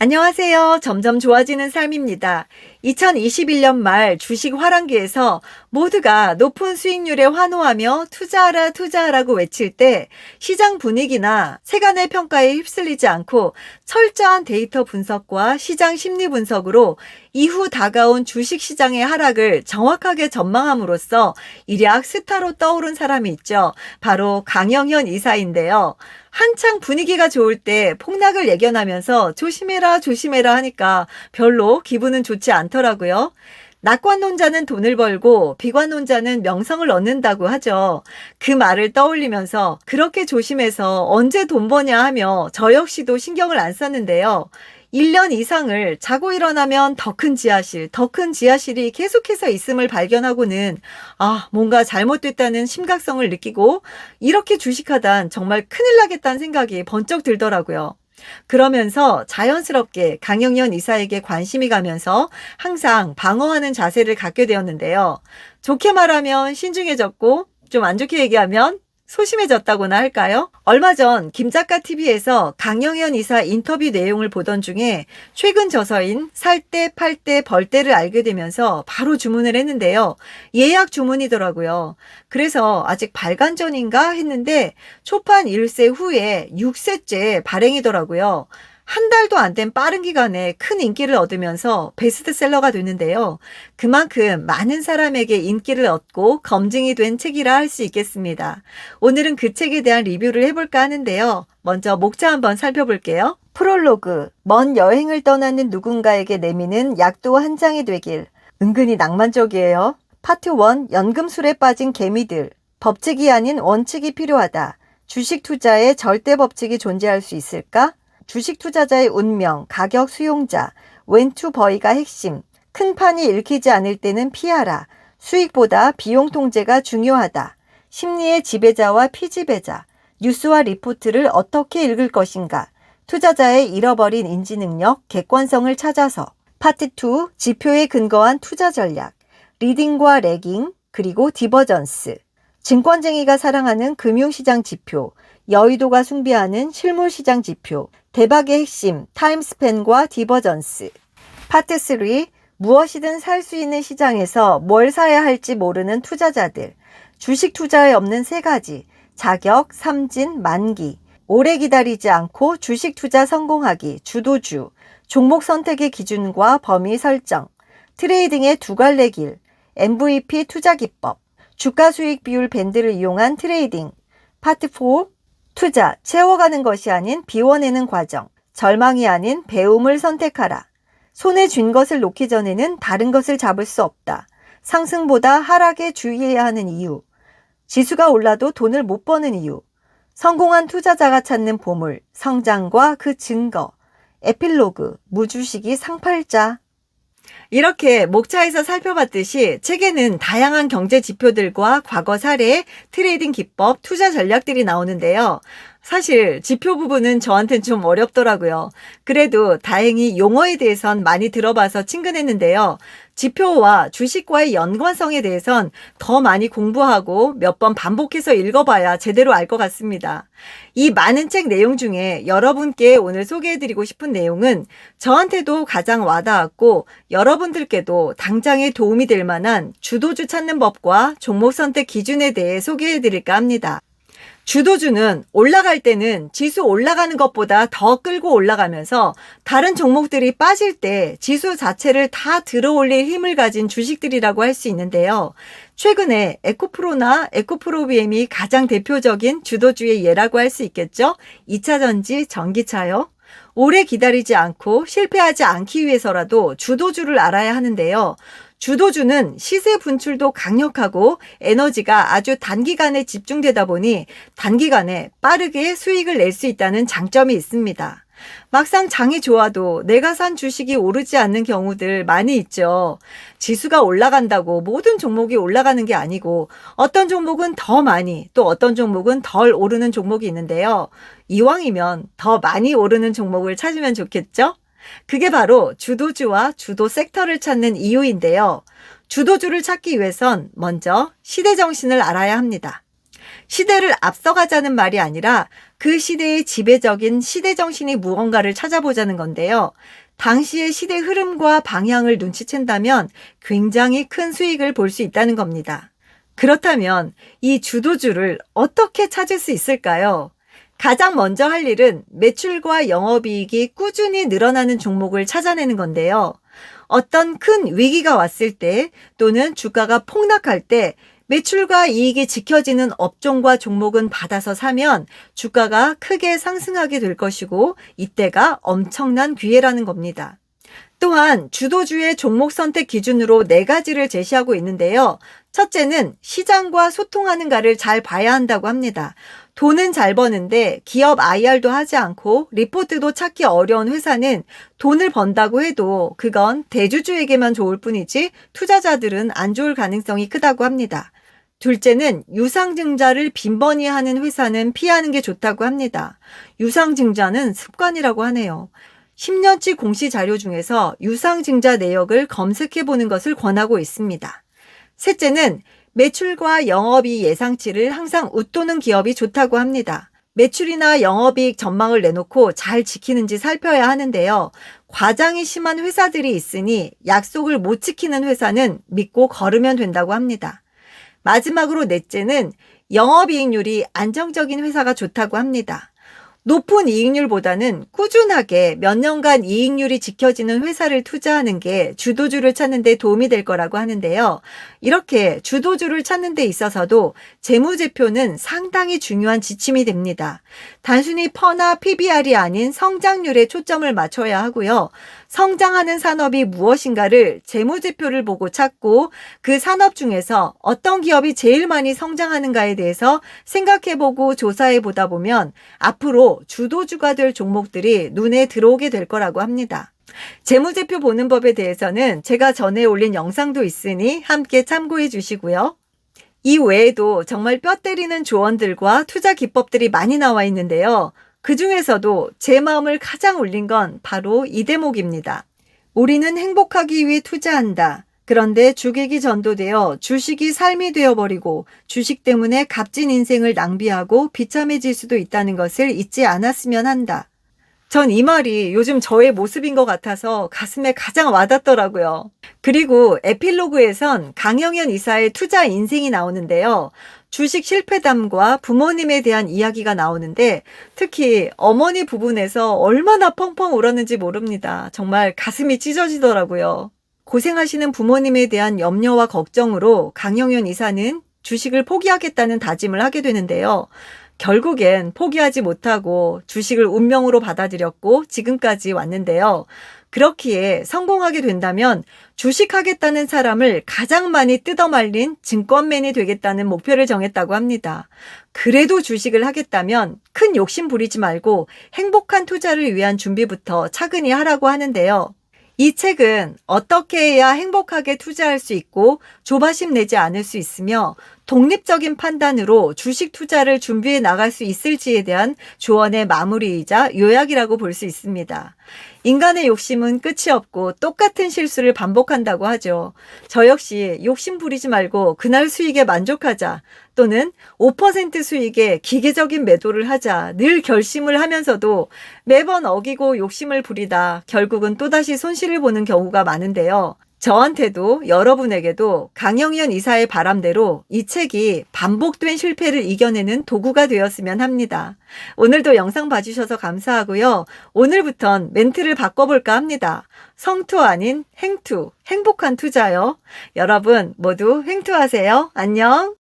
안녕하세요. 점점 좋아지는 삶입니다. 2021년 말 주식 화랑기에서 모두가 높은 수익률에 환호하며 투자하라, 투자하라고 외칠 때 시장 분위기나 세간의 평가에 휩쓸리지 않고 철저한 데이터 분석과 시장 심리 분석으로 이후 다가온 주식 시장의 하락을 정확하게 전망함으로써 일약 스타로 떠오른 사람이 있죠. 바로 강영현 이사인데요. 한창 분위기가 좋을 때 폭락을 예견하면서 조심해라, 조심해라 하니까 별로 기분은 좋지 않더라고요. 낙관론자는 돈을 벌고 비관론자는 명성을 얻는다고 하죠. 그 말을 떠올리면서 그렇게 조심해서 언제 돈 버냐 하며 저 역시도 신경을 안 썼는데요. 1년 이상을 자고 일어나면 더 큰 지하실, 더 큰 지하실이 계속해서 있음을 발견하고는 뭔가 잘못됐다는 심각성을 느끼고 이렇게 주식하단 정말 큰일 나겠다는 생각이 번쩍 들더라고요. 그러면서 자연스럽게 강영현 이사에게 관심이 가면서 항상 방어하는 자세를 갖게 되었는데요. 좋게 말하면 신중해졌고 좀 안 좋게 얘기하면 소심해졌다고나 할까요? 얼마 전 김작가 TV에서 강영현 이사 인터뷰 내용을 보던 중에 최근 저서인 살 때, 팔 때, 벌 때를 알게 되면서 바로 주문을 했는데요. 예약 주문이더라고요. 그래서 아직 발간 전인가 했는데 초판 1세 후에 6세째 발행이더라고요. 한 달도 안 된 빠른 기간에 큰 인기를 얻으면서 베스트셀러가 됐는데요. 그만큼 많은 사람에게 인기를 얻고 검증이 된 책이라 할 수 있겠습니다. 오늘은 그 책에 대한 리뷰를 해볼까 하는데요. 먼저 목차 한번 살펴볼게요. 프롤로그, 먼 여행을 떠나는 누군가에게 내미는 약도 한 장이 되길. 은근히 낭만적이에요. 파트 1, 연금술에 빠진 개미들. 법칙이 아닌 원칙이 필요하다. 주식 투자에 절대 법칙이 존재할 수 있을까? 주식 투자자의 운명, 가격 수용자, 웬투 버이가 핵심, 큰 판이 읽히지 않을 때는 피하라, 수익보다 비용 통제가 중요하다, 심리의 지배자와 피지배자, 뉴스와 리포트를 어떻게 읽을 것인가, 투자자의 잃어버린 인지능력, 객관성을 찾아서, 파트 2, 지표에 근거한 투자 전략, 리딩과 레깅, 그리고 디버전스, 증권쟁이가 사랑하는 금융시장 지표, 여의도가 숭배하는 실물시장 지표, 대박의 핵심, 타임스팬과 디버전스. 파트 3, 무엇이든 살 수 있는 시장에서 뭘 사야 할지 모르는 투자자들. 주식 투자에 없는 세 가지, 자격, 삼진, 만기. 오래 기다리지 않고 주식 투자 성공하기, 주도주. 종목 선택의 기준과 범위 설정. 트레이딩의 두 갈래 길, MVP 투자 기법. 주가 수익 비율 밴드를 이용한 트레이딩. 파트 4, 투자, 채워가는 것이 아닌 비워내는 과정. 절망이 아닌 배움을 선택하라. 손에 쥔 것을 놓기 전에는 다른 것을 잡을 수 없다. 상승보다 하락에 주의해야 하는 이유. 지수가 올라도 돈을 못 버는 이유. 성공한 투자자가 찾는 보물, 성장과 그 증거. 에필로그, 무주식이 상팔자. 이렇게 목차에서 살펴봤듯이 책에는 다양한 경제 지표들과 과거 사례, 트레이딩 기법, 투자 전략들이 나오는데요. 사실 지표 부분은 저한테는 좀 어렵더라고요. 그래도 다행히 용어에 대해선 많이 들어봐서 친근했는데요. 지표와 주식과의 연관성에 대해선 더 많이 공부하고 몇 번 반복해서 읽어봐야 제대로 알 것 같습니다. 이 많은 책 내용 중에 여러분께 오늘 소개해드리고 싶은 내용은 저한테도 가장 와닿았고 여러분들께도 당장에 도움이 될 만한 주도주 찾는 법과 종목 선택 기준에 대해 소개해드릴까 합니다. 주도주는 올라갈 때는 지수 올라가는 것보다 더 끌고 올라가면서 다른 종목들이 빠질 때 지수 자체를 다 들어올릴 힘을 가진 주식들이라고 할 수 있는데요. 최근에 에코프로나 에코프로비엠이 가장 대표적인 주도주의 예라고 할 수 있겠죠. 2차전지, 전기차요. 오래 기다리지 않고 실패하지 않기 위해서라도 주도주를 알아야 하는데요. 주도주는 시세 분출도 강력하고 에너지가 아주 단기간에 집중되다 보니 단기간에 빠르게 수익을 낼 수 있다는 장점이 있습니다. 막상 장이 좋아도 내가 산 주식이 오르지 않는 경우들 많이 있죠. 지수가 올라간다고 모든 종목이 올라가는 게 아니고 어떤 종목은 더 많이 또 어떤 종목은 덜 오르는 종목이 있는데요. 이왕이면 더 많이 오르는 종목을 찾으면 좋겠죠? 그게 바로 주도주와 주도 섹터를 찾는 이유인데요. 주도주를 찾기 위해선 먼저 시대 정신을 알아야 합니다. 시대를 앞서가자는 말이 아니라 그 시대의 지배적인 시대 정신이 무언가를 찾아보자는 건데요. 당시의 시대 흐름과 방향을 눈치챈다면 굉장히 큰 수익을 볼 수 있다는 겁니다. 그렇다면 이 주도주를 어떻게 찾을 수 있을까요? 가장 먼저 할 일은 매출과 영업이익이 꾸준히 늘어나는 종목을 찾아내는 건데요. 어떤 큰 위기가 왔을 때 또는 주가가 폭락할 때 매출과 이익이 지켜지는 업종과 종목은 받아서 사면 주가가 크게 상승하게 될 것이고 이때가 엄청난 기회라는 겁니다. 또한 주도주의 종목 선택 기준으로 4가지를 제시하고 있는데요. 첫째는 시장과 소통하는가를 잘 봐야 한다고 합니다. 돈은 잘 버는데 기업 IR도 하지 않고 리포트도 찾기 어려운 회사는 돈을 번다고 해도 그건 대주주에게만 좋을 뿐이지 투자자들은 안 좋을 가능성이 크다고 합니다. 둘째는 유상증자를 빈번히 하는 회사는 피하는 게 좋다고 합니다. 유상증자는 습관이라고 하네요. 10년치 공시 자료 중에서 유상증자 내역을 검색해 보는 것을 권하고 있습니다. 셋째는 매출과 영업이익 예상치를 항상 웃도는 기업이 좋다고 합니다. 매출이나 영업이익 전망을 내놓고 잘 지키는지 살펴야 하는데요. 과장이 심한 회사들이 있으니 약속을 못 지키는 회사는 믿고 걸으면 된다고 합니다. 마지막으로 넷째는 영업이익률이 안정적인 회사가 좋다고 합니다. 높은 이익률보다는 꾸준하게 몇 년간 이익률이 지켜지는 회사를 투자하는 게 주도주를 찾는 데 도움이 될 거라고 하는데요. 이렇게 주도주를 찾는 데 있어서도 재무제표는 상당히 중요한 지침이 됩니다. 단순히 퍼나 PBR이 아닌 성장률에 초점을 맞춰야 하고요. 성장하는 산업이 무엇인가를 재무제표를 보고 찾고 그 산업 중에서 어떤 기업이 제일 많이 성장하는가에 대해서 생각해보고 조사해보다 보면 앞으로 주도주가 될 종목들이 눈에 들어오게 될 거라고 합니다. 재무제표 보는 법에 대해서는 제가 전에 올린 영상도 있으니 함께 참고해 주시고요. 이 외에도 정말 뼈 때리는 조언들과 투자 기법들이 많이 나와 있는데요. 그 중에서도 제 마음을 가장 울린 건 바로 이 대목입니다. 우리는 행복하기 위해 투자한다. 그런데 주객이 전도되어 주식이 삶이 되어버리고 주식 때문에 값진 인생을 낭비하고 비참해질 수도 있다는 것을 잊지 않았으면 한다. 전 이 말이 요즘 저의 모습인 것 같아서 가슴에 가장 와닿더라고요. 그리고 에필로그에선 강영현 이사의 투자 인생이 나오는데요. 주식 실패담과 부모님에 대한 이야기가 나오는데 특히 어머니 부분에서 얼마나 펑펑 울었는지 모릅니다. 정말 가슴이 찢어지더라고요. 고생하시는 부모님에 대한 염려와 걱정으로 강영현 이사는 주식을 포기하겠다는 다짐을 하게 되는데요. 결국엔 포기하지 못하고 주식을 운명으로 받아들였고 지금까지 왔는데요. 그렇기에 성공하게 된다면 주식하겠다는 사람을 가장 많이 뜯어말린 증권맨이 되겠다는 목표를 정했다고 합니다. 그래도 주식을 하겠다면 큰 욕심 부리지 말고 행복한 투자를 위한 준비부터 차근히 하라고 하는데요. 이 책은 어떻게 해야 행복하게 투자할 수 있고 조바심 내지 않을 수 있으며 독립적인 판단으로 주식 투자를 준비해 나갈 수 있을지에 대한 조언의 마무리이자 요약이라고 볼 수 있습니다. 인간의 욕심은 끝이 없고 똑같은 실수를 반복한다고 하죠. 저 역시 욕심 부리지 말고 그날 수익에 만족하자 또는 5% 수익에 기계적인 매도를 하자 늘 결심을 하면서도 매번 어기고 욕심을 부리다 결국은 또다시 손실을 보는 경우가 많은데요. 저한테도 여러분에게도 강영현 이사의 바람대로 이 책이 반복된 실패를 이겨내는 도구가 되었으면 합니다. 오늘도 영상 봐주셔서 감사하고요. 오늘부턴 멘트를 바꿔볼까 합니다. 성투 아닌 행투, 행복한 투자요. 여러분 모두 행투하세요. 안녕.